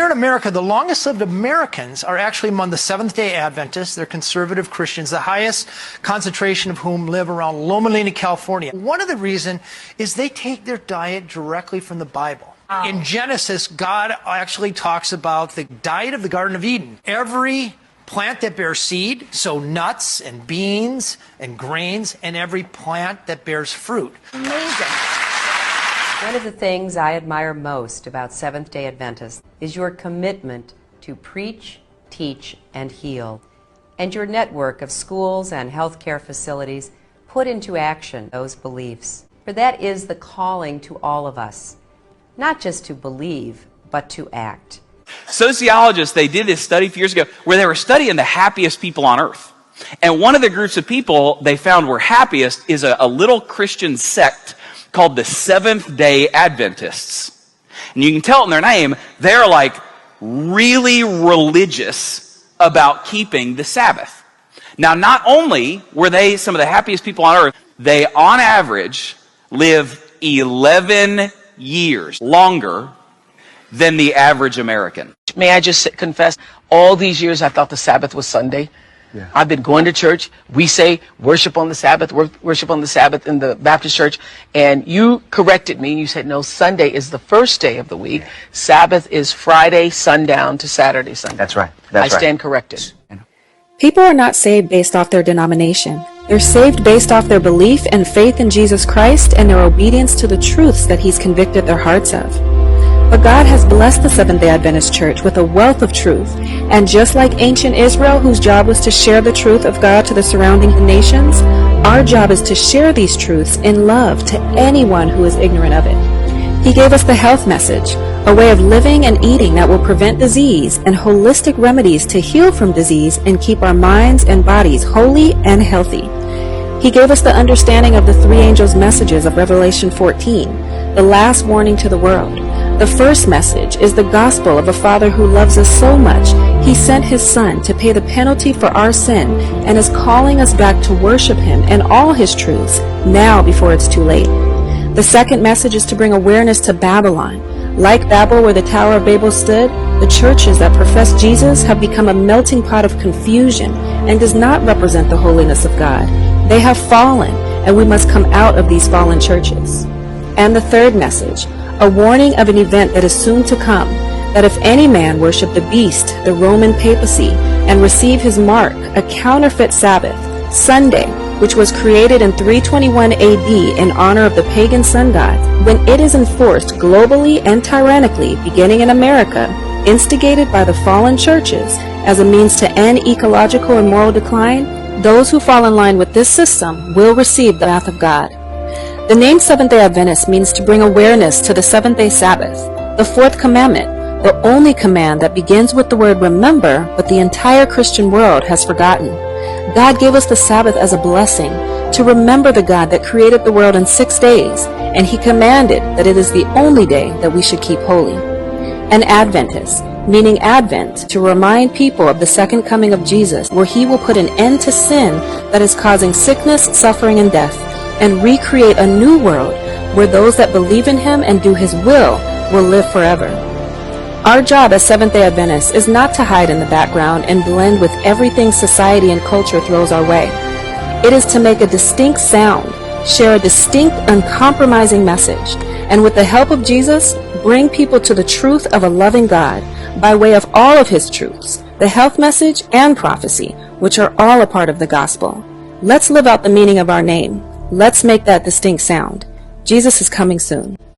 here in America, the longest lived Americans are actually among the Seventh-day Adventists. They're conservative Christians, the highest concentration of whom live around Loma Linda, California. One of the reasons is they take their diet directly from the Bible. In Genesis, God actually talks about the diet of the Garden of Eden. Every plant that bears seed, so nuts and beans and grains, and every plant that bears fruit. Amazing. One of the things I admire most about Seventh-day Adventists is your commitment to preach, teach, and heal, and your network of schools and healthcare facilities put into action those beliefs. For that is the calling to all of us, not just to believe, but to act. Sociologists, they did this study a few years ago where they were studying the happiest people on earth. And one of the groups of people they found were happiest is a little Christian sect called the Seventh-day Adventists. And you can tell in their name, they're like really religious about keeping the Sabbath. Now, not only were they some of the happiest people on earth, they on average live 11 years longer than the average American. May I just confess, all these years I thought the Sabbath was Sunday. Yeah. I've been going to church. We say worship on the Sabbath, worship on the Sabbath in the Baptist church. And you corrected me. You said, no, Sunday is the first day of the week. Yeah. Sabbath is Friday sundown to Saturday sundown. That's right. I stand corrected. People are not saved based off their denomination. They're saved based off their belief and faith in Jesus Christ and their obedience to the truths that He's convicted their hearts of. But God has blessed the Seventh-day Adventist Church with a wealth of truth, and just like ancient Israel, whose job was to share the truth of God to the surrounding nations, our job is to share these truths in love to anyone who is ignorant of it. He gave us the health message, a way of living and eating that will prevent disease, and holistic remedies to heal from disease and keep our minds and bodies holy and healthy. He gave us the understanding of the three angels' messages of Revelation 14, the last warning to the world. The first message is the gospel of a Father who loves us so much, He sent His Son to pay the penalty for our sin and is calling us back to worship Him and all His truths now before it's too late. The second message is to bring awareness to Babylon. Like Babel, where the Tower of Babel stood, the churches that profess Jesus have become a melting pot of confusion and does not represent the holiness of God. They have fallen, and we must come out of these fallen churches. And the third message, a warning of an event that is soon to come, that if any man worship the beast, the Roman papacy, and receive his mark, a counterfeit Sabbath, Sunday, which was created in 321 AD in honor of the pagan sun god, when it is enforced globally and tyrannically, beginning in America, instigated by the fallen churches as a means to end ecological and moral decline, those who fall in line with this system will receive the wrath of God. The name Seventh-day Adventist means to bring awareness to the seventh-day Sabbath, the fourth commandment, the only command that begins with the word remember, but the entire Christian world has forgotten. God gave us the Sabbath as a blessing to remember the God that created the world in 6 days, and He commanded that it is the only day that we should keep holy. An Adventist, meaning Advent, to remind people of the second coming of Jesus, where He will put an end to sin that is causing sickness, suffering, and death, and recreate a new world where those that believe in Him and do His will live forever. Our job as Seventh-day Adventists is not to hide in the background and blend with everything society and culture throws our way. It is to make a distinct sound, share a distinct, uncompromising message, and with the help of Jesus, bring people to the truth of a loving God by way of all of His truths, the health message and prophecy, which are all a part of the gospel. Let's live out the meaning of our name. Let's make that distinct sound. Jesus is coming soon.